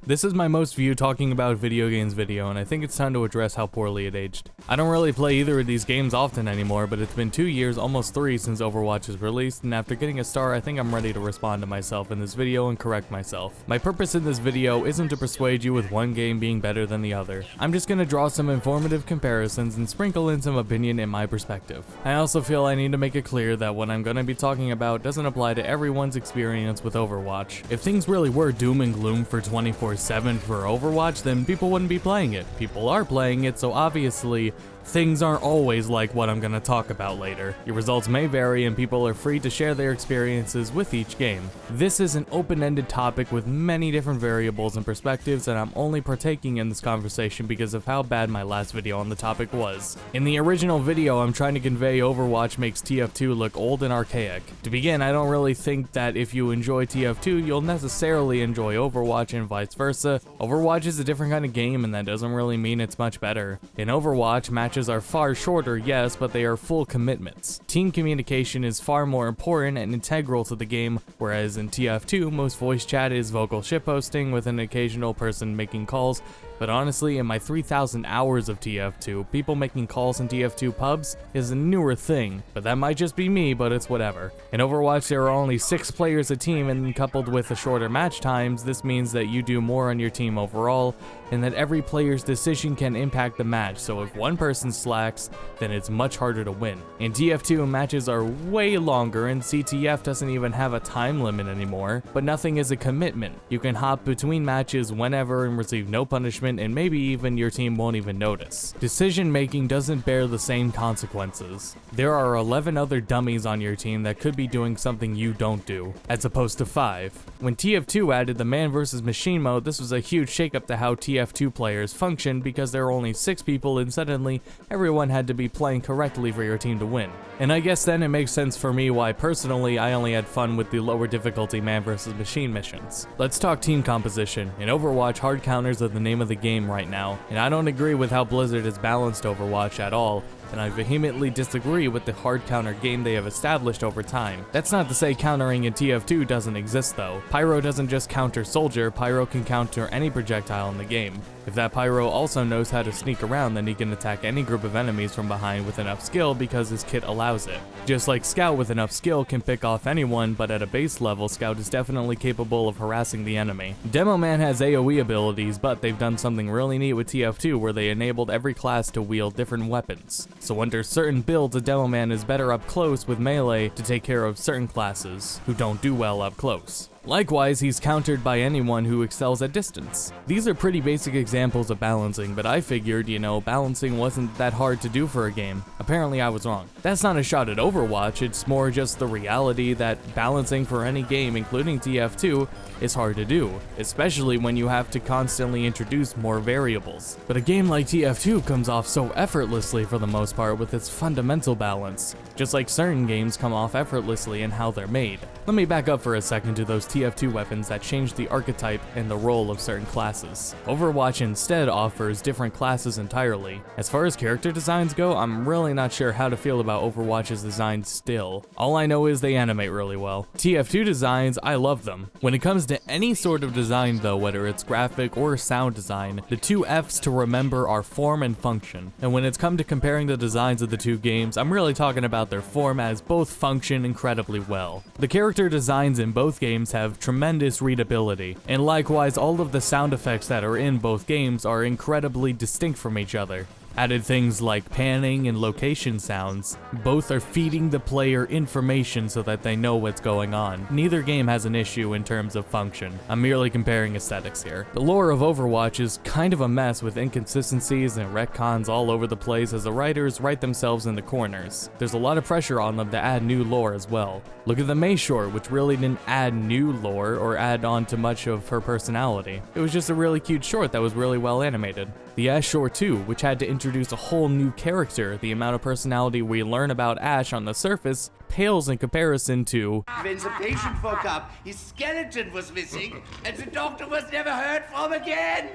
This is my most viewed talking about video games video, and I think it's time to address how poorly it aged. I don't really play either of these games often anymore, but it's been 2 years, almost 3, since Overwatch was released, and after getting a star, I think I'm ready to respond to myself in this video and correct myself. My purpose in this video isn't to persuade you with one game being better than the other. I'm just gonna draw some informative comparisons and sprinkle in some opinion in my perspective. I also feel I need to make it clear that what I'm gonna be talking about doesn't apply to everyone's experience with Overwatch. If things really were doom and gloom for 24/7 for Overwatch, then people wouldn't be playing it. People are playing it, so obviously things aren't always like what I'm gonna talk about later. Your results may vary and people are free to share their experiences with each game. This is an open-ended topic with many different variables and perspectives, and I'm only partaking in this conversation because of how bad my last video on the topic was. In the original video, I'm trying to convey Overwatch makes TF2 look old and archaic. To begin, I don't really think that if you enjoy TF2, you'll necessarily enjoy Overwatch and vice versa. Overwatch is a different kind of game, and that doesn't really mean it's much better. In Overwatch, matches are far shorter, yes, but they are full commitments. Team communication is far more important and integral to the game, whereas in TF2, most voice chat is vocal shitposting with an occasional person making calls. But honestly, in my 3,000 hours of TF2, people making calls in TF2 pubs is a newer thing, but that might just be me, but it's whatever. In Overwatch, there are only 6 players a team, and coupled with the shorter match times, this means that you do more on your team overall, and that every player's decision can impact the match, so if one person slacks, then it's much harder to win. In TF2, matches are way longer, and CTF doesn't even have a time limit anymore, but nothing is a commitment. You can hop between matches whenever and receive no punishment, and maybe even your team won't even notice. Decision making doesn't bear the same consequences. There are 11 other dummies on your team that could be doing something you don't do, as opposed to 5. When TF2 added the man versus machine mode, this was a huge shakeup to how TF2 players function because there were only 6 people and suddenly everyone had to be playing correctly for your team to win. And I guess then it makes sense for me why personally I only had fun with the lower difficulty man versus machine missions. Let's talk team composition. In Overwatch, hard counters are the name of the game right now, and I don't agree with how Blizzard has balanced Overwatch at all, and I vehemently disagree with the hard counter game they have established over time. That's not to say countering in TF2 doesn't exist though. Pyro doesn't just counter Soldier, Pyro can counter any projectile in the game. If that Pyro also knows how to sneak around, then he can attack any group of enemies from behind with enough skill because his kit allows it. Just like Scout with enough skill can pick off anyone, but at a base level, Scout is definitely capable of harassing the enemy. Demo Man has AoE abilities, but they've done something really neat with TF2 where they enabled every class to wield different weapons. So under certain builds, a Demo Man is better up close with melee to take care of certain classes who don't do well up close. Likewise, he's countered by anyone who excels at distance. These are pretty basic examples of balancing, but I figured, balancing wasn't that hard to do for a game. Apparently I was wrong. That's not a shot at Overwatch, it's more just the reality that balancing for any game, including TF2, is hard to do, especially when you have to constantly introduce more variables. But a game like TF2 comes off so effortlessly for the most part with its fundamental balance, just like certain games come off effortlessly in how they're made. Let me back up for a second to those TF2 weapons that change the archetype and the role of certain classes. Overwatch instead offers different classes entirely. As far as character designs go, I'm really not sure how to feel about Overwatch's design still. All I know is they animate really well. TF2 designs, I love them. When it comes to any sort of design though, whether it's graphic or sound design, the 2 F's to remember are form and function. And when it's come to comparing the designs of the 2 games, I'm really talking about their form as both function incredibly well. The character designs in both games have tremendous readability, and likewise all of the sound effects that are in both games are incredibly distinct from each other. Added things like panning and location sounds. Both are feeding the player information so that they know what's going on. Neither game has an issue in terms of function. I'm merely comparing aesthetics here. The lore of Overwatch is kind of a mess with inconsistencies and retcons all over the place as the writers write themselves in the corners. There's a lot of pressure on them to add new lore as well. Look at the Mei short, which really didn't add new lore or add on to much of her personality. It was just a really cute short that was really well animated. The Ashe short too, which had to introduce a whole new character. The amount of personality we learn about Ashe on the surface pales in comparison to when the patient woke up, his skeleton was missing, and the doctor was never heard from again.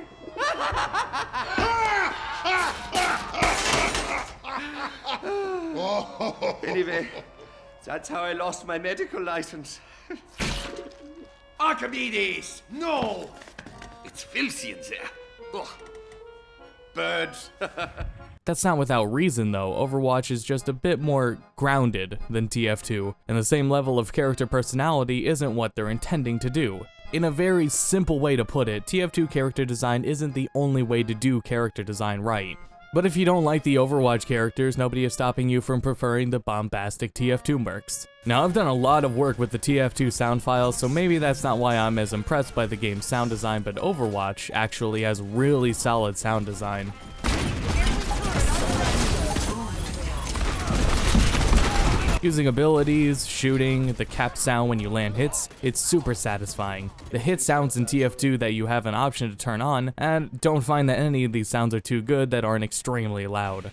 Anyway, that's how I lost my medical license. Archimedes! No! That's filthy in there. Ugh. Birds. That's not without reason though. Overwatch is just a bit more grounded than TF2, and the same level of character personality isn't what they're intending to do. In a very simple way to put it, TF2 character design isn't the only way to do character design right. But if you don't like the Overwatch characters, nobody is stopping you from preferring the bombastic TF2 mercs. Now, I've done a lot of work with the TF2 sound files, so maybe that's not why I'm as impressed by the game's sound design, but Overwatch actually has really solid sound design. Using abilities, shooting, the cap sound when you land hits, it's super satisfying. The hit sounds in TF2 that you have an option to turn on, and don't find that any of these sounds are too good that aren't extremely loud.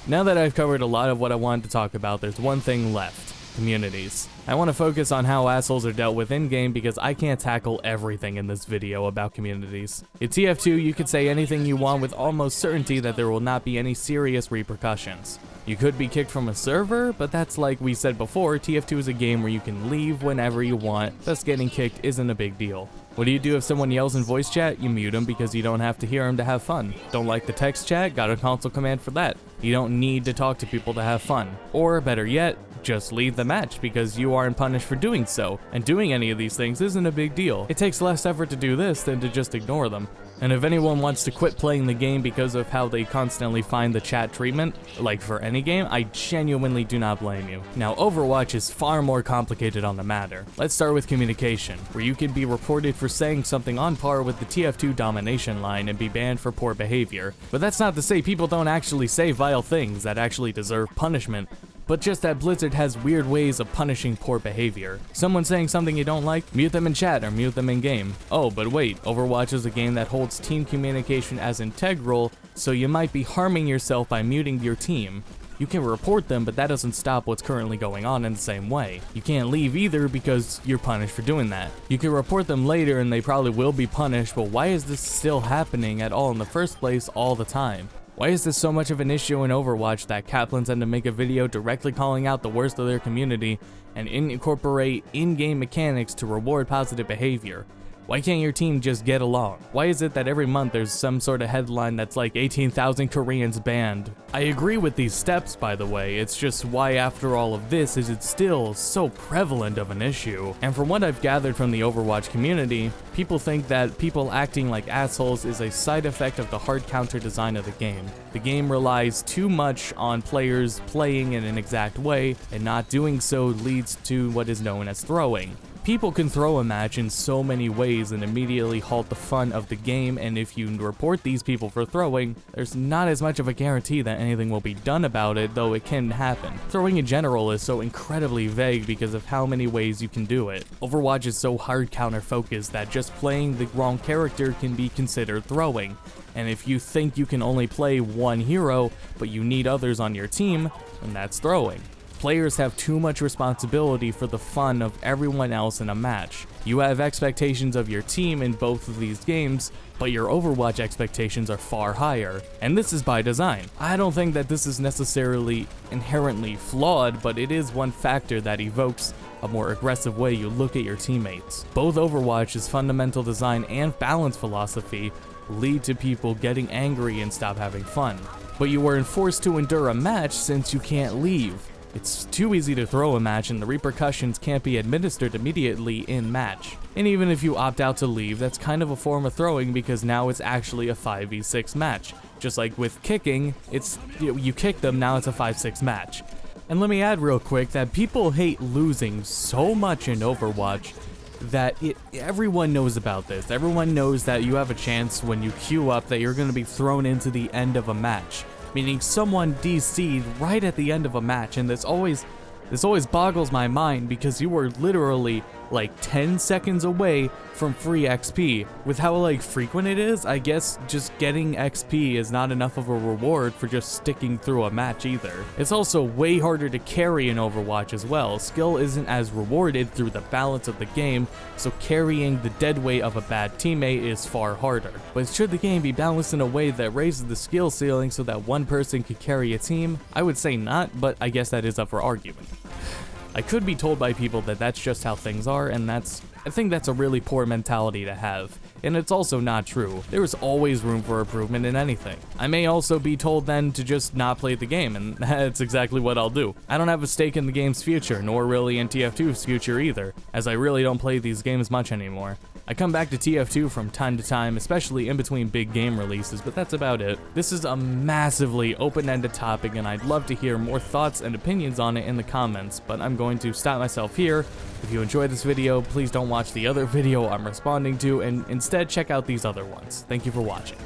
Now that I've covered a lot of what I wanted to talk about, there's one thing left. Communities. I want to focus on how assholes are dealt with in-game because I can't tackle everything in this video about communities. In TF2, you could say anything you want with almost certainty that there will not be any serious repercussions. You could be kicked from a server, but that's like we said before, TF2 is a game where you can leave whenever you want, thus getting kicked isn't a big deal. What do you do if someone yells in voice chat? You mute them because you don't have to hear them to have fun. Don't like the text chat? Got a console command for that. You don't need to talk to people to have fun. Or better yet, just leave the match because you aren't punished for doing so, and doing any of these things isn't a big deal. It takes less effort to do this than to just ignore them. And if anyone wants to quit playing the game because of how they constantly find the chat treatment, like for any game, I genuinely do not blame you. Now, Overwatch is far more complicated on the matter. Let's start with communication, where you can be reported for saying something on par with the TF2 domination line and be banned for poor behavior. But that's not to say people don't actually say vile things that actually deserve punishment, but just that Blizzard has weird ways of punishing poor behavior. Someone saying something you don't like, mute them in chat or mute them in game. Oh, but wait, Overwatch is a game that holds team communication as integral, so you might be harming yourself by muting your team. You can report them, but that doesn't stop what's currently going on in the same way. You can't leave either because you're punished for doing that. You can report them later and they probably will be punished, but why is this still happening at all in the first place all the time? Why is this so much of an issue in Overwatch that Kaplan's had to make a video directly calling out the worst of their community and incorporate in-game mechanics to reward positive behavior? Why can't your team just get along? Why is it that every month there's some sort of headline that's like 18,000 Koreans banned? I agree with these steps, by the way, it's just why after all of this is it still so prevalent of an issue? And from what I've gathered from the Overwatch community, people think that people acting like assholes is a side effect of the hard counter design of the game. The game relies too much on players playing in an exact way, and not doing so leads to what is known as throwing. People can throw a match in so many ways and immediately halt the fun of the game, and if you report these people for throwing, there's not as much of a guarantee that anything will be done about it, though it can happen. Throwing in general is so incredibly vague because of how many ways you can do it. Overwatch is so hard counter focused that just playing the wrong character can be considered throwing, and if you think you can only play one hero, but you need others on your team, then that's throwing. Players have too much responsibility for the fun of everyone else in a match. You have expectations of your team in both of these games, but your Overwatch expectations are far higher, and this is by design. I don't think that this is necessarily inherently flawed, but it is one factor that evokes a more aggressive way you look at your teammates. Both Overwatch's fundamental design and balance philosophy lead to people getting angry and stop having fun. But you are forced to endure a match since you can't leave. It's too easy to throw a match and the repercussions can't be administered immediately in match. And even if you opt out to leave, that's kind of a form of throwing because now it's actually a 5v6 match. Just like with kicking, it's you kick them, now it's a 5-6 match. And let me add real quick that people hate losing so much in Overwatch that everyone knows about this. Everyone knows that you have a chance when you queue up that you're going to be thrown into the end of a match. Meaning someone DC'd right at the end of a match, and this always boggles my mind because you were literally like 10 seconds away from free XP. With how like frequent it is, I guess just getting XP is not enough of a reward for just sticking through a match either. It's also way harder to carry in Overwatch as well. Skill isn't as rewarded through the balance of the game, so carrying the dead weight of a bad teammate is far harder. But should the game be balanced in a way that raises the skill ceiling so that one person could carry a team? I would say not, but I guess that is up for argument. I could be told by people that that's just how things are, and that's I think that's a really poor mentality to have, and it's also not true. There is always room for improvement in anything. I may also be told then to just not play the game, and that's exactly what I'll do. I don't have a stake in the game's future, nor really in TF2's future either, as I really don't play these games much anymore. I come back to TF2 from time to time, especially in between big game releases, but that's about it. This is a massively open-ended topic, and I'd love to hear more thoughts and opinions on it in the comments, but I'm going to stop myself here. If you enjoyed this video, please don't watch the other video I'm responding to, and instead check out these other ones. Thank you for watching.